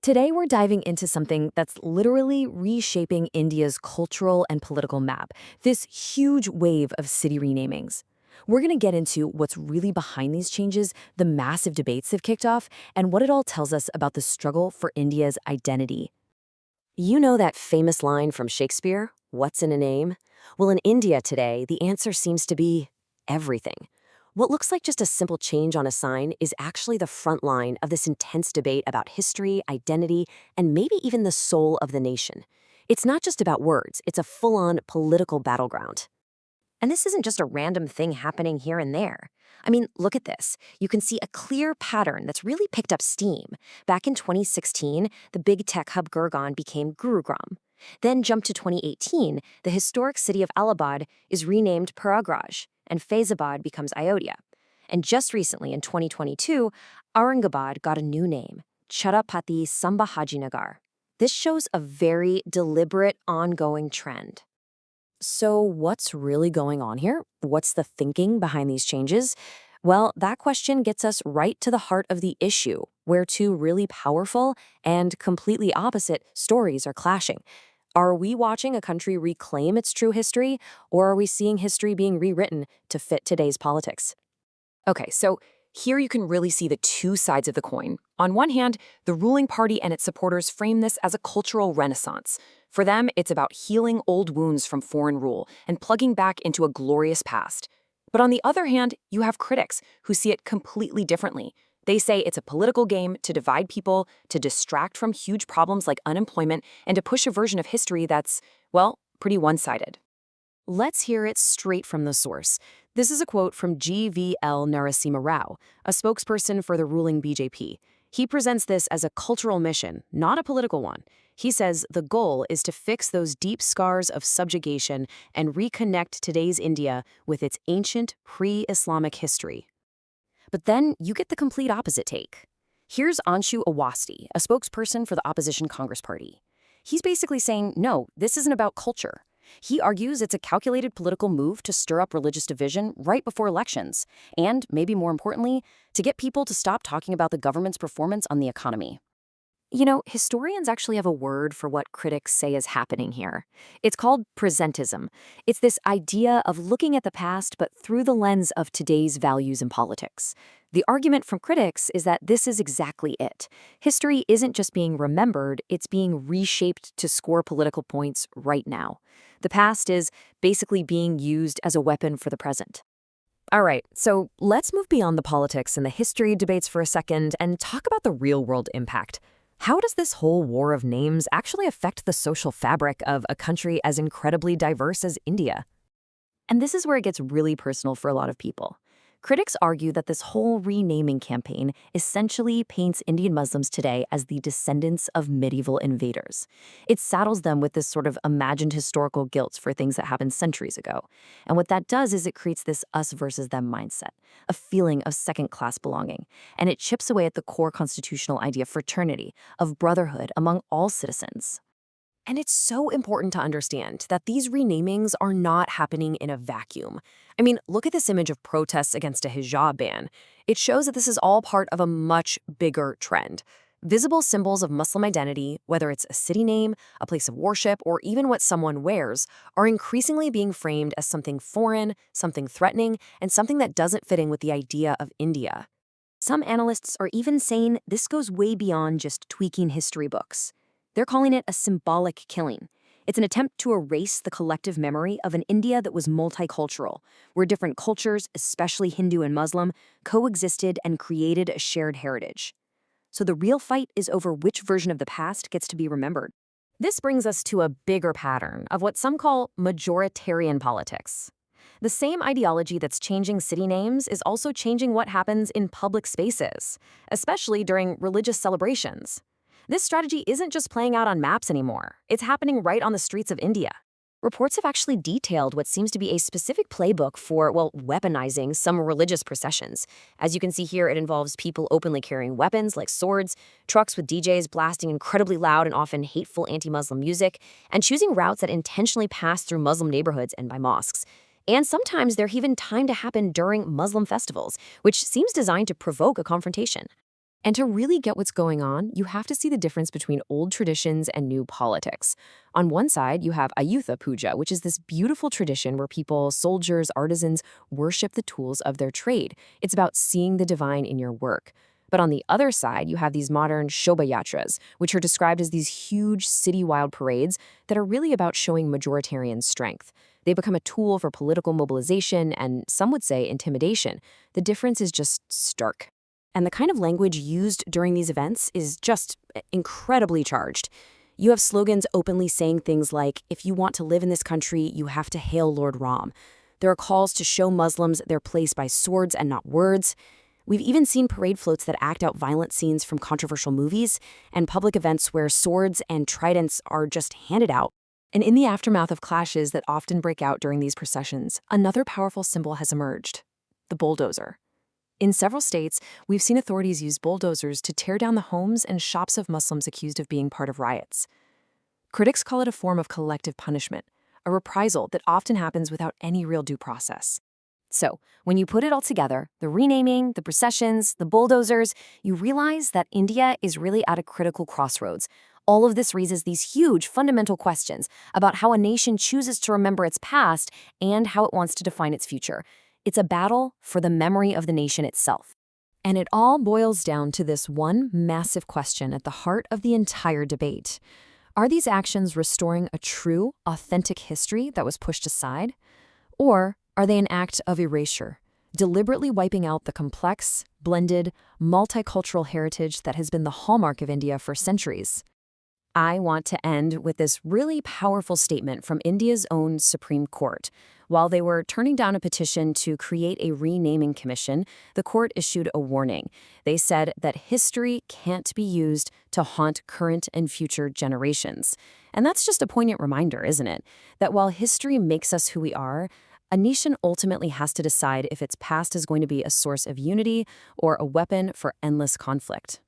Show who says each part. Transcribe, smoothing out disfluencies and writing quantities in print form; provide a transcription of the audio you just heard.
Speaker 1: Today, we're diving into something that's literally reshaping India's cultural and political map, this huge wave of city renamings. We're going to get into what's really behind these changes, the massive debates they've kicked off, and what it all tells us about the struggle for India's identity. You know that famous line from Shakespeare, "What's in a name?" Well, in India today, the answer seems to be everything. What looks like just a simple change on a sign is actually the front line of this intense debate about history, identity, and maybe even the soul of the nation. It's not just about words, it's a full-on political battleground. And this isn't just a random thing happening here and there. I mean, look at this. You can see a clear pattern that's really picked up steam. Back in 2016, the big tech hub Gurgaon became Gurugram. Then jump to 2018, the historic city of Allahabad is renamed Prayagraj, and Faizabad becomes Ayodhya. And just recently, in 2022, Aurangabad got a new name, Chhatrapati Sambhajinagar. This shows a very deliberate, ongoing trend. So what's really going on here? What's the thinking behind these changes? Well, that question gets us right to the heart of the issue, where two really powerful and completely opposite stories are clashing. Are we watching a country reclaim its true history, or are we seeing history being rewritten to fit today's politics? Okay, so here you can really see the two sides of the coin. On one hand, the ruling party and its supporters frame this as a cultural renaissance. For them, it's about healing old wounds from foreign rule and plugging back into a glorious past. But on the other hand, you have critics who see it completely differently. They say it's a political game to divide people, to distract from huge problems like unemployment, and to push a version of history that's, well, pretty one-sided. Let's hear it straight from the source. This is a quote from GVL Narasimha Rao, a spokesperson for the ruling BJP. He presents this as a cultural mission, not a political one. He says the goal is to fix those deep scars of subjugation and reconnect today's India with its ancient pre-Islamic history. But then you get the complete opposite take. Here's Anshu Awasthi, a spokesperson for the opposition Congress Party. He's basically saying, no, this isn't about culture. He argues it's a calculated political move to stir up religious division right before elections, and, maybe more importantly, to get people to stop talking about the government's performance on the economy. You know, historians actually have a word for what critics say is happening here. It's called presentism. It's this idea of looking at the past but through the lens of today's values and politics. The argument from critics is that this is exactly it. History isn't just being remembered, it's being reshaped to score political points right now. The past is basically being used as a weapon for the present. All right, so let's move beyond the politics and the history debates for a second and talk about the real-world impact. How does this whole war of names actually affect the social fabric of a country as incredibly diverse as India? And this is where it gets really personal for a lot of people. Critics argue that this whole renaming campaign essentially paints Indian Muslims today as the descendants of medieval invaders. It saddles them with this sort of imagined historical guilt for things that happened centuries ago. And what that does is it creates this us versus them mindset, a feeling of second-class belonging. And it chips away at the core constitutional idea of fraternity, of brotherhood among all citizens. And it's so important to understand that these renamings are not happening in a vacuum. I mean, look at this image of protests against a hijab ban. It shows that this is all part of a much bigger trend. Visible symbols of Muslim identity, whether it's a city name, a place of worship, or even what someone wears, are increasingly being framed as something foreign, something threatening, and something that doesn't fit in with the idea of India. Some analysts are even saying this goes way beyond just tweaking history books. They're calling it a symbolic killing. It's an attempt to erase the collective memory of an India that was multicultural, where different cultures, especially Hindu and Muslim, coexisted and created a shared heritage. So the real fight is over which version of the past gets to be remembered. This brings us to a bigger pattern of what some call majoritarian politics. The same ideology that's changing city names is also changing what happens in public spaces, especially during religious celebrations. This strategy isn't just playing out on maps anymore. It's happening right on the streets of India. Reports have actually detailed what seems to be a specific playbook for, well, weaponizing some religious processions. As you can see here, it involves people openly carrying weapons like swords, trucks with DJs blasting incredibly loud and often hateful anti-Muslim music, and choosing routes that intentionally pass through Muslim neighborhoods and by mosques. And sometimes they're even timed to happen during Muslim festivals, which seems designed to provoke a confrontation. And to really get what's going on, you have to see the difference between old traditions and new politics. On one side, you have Ayutha Puja, which is this beautiful tradition where people, soldiers, artisans, worship the tools of their trade. It's about seeing the divine in your work. But on the other side, you have these modern Shobha which are described as these huge city-wide parades that are really about showing majoritarian strength. They become a tool for political mobilization and, some would say, intimidation. The difference is just stark. And the kind of language used during these events is just incredibly charged. You have slogans openly saying things like, if you want to live in this country, you have to hail Lord Ram. There are calls to show Muslims their place by swords and not words. We've even seen parade floats that act out violent scenes from controversial movies and public events where swords and tridents are just handed out. And in the aftermath of clashes that often break out during these processions, another powerful symbol has emerged: the bulldozer. In several states, we've seen authorities use bulldozers to tear down the homes and shops of Muslims accused of being part of riots. Critics call it a form of collective punishment, a reprisal that often happens without any real due process. So, when you put it all together, the renaming, the processions, the bulldozers, you realize that India is really at a critical crossroads. All of this raises these huge, fundamental questions about how a nation chooses to remember its past and how it wants to define its future. It's a battle for the memory of the nation itself. And it all boils down to this one massive question at the heart of the entire debate. Are these actions restoring a true, authentic history that was pushed aside? Or are they an act of erasure, deliberately wiping out the complex, blended, multicultural heritage that has been the hallmark of India for centuries? I want to end with this really powerful statement from India's own Supreme Court. While they were turning down a petition to create a renaming commission, the court issued a warning. They said that history can't be used to haunt current and future generations. And that's just a poignant reminder, isn't it? That while history makes us who we are, a nation ultimately has to decide if its past is going to be a source of unity or a weapon for endless conflict.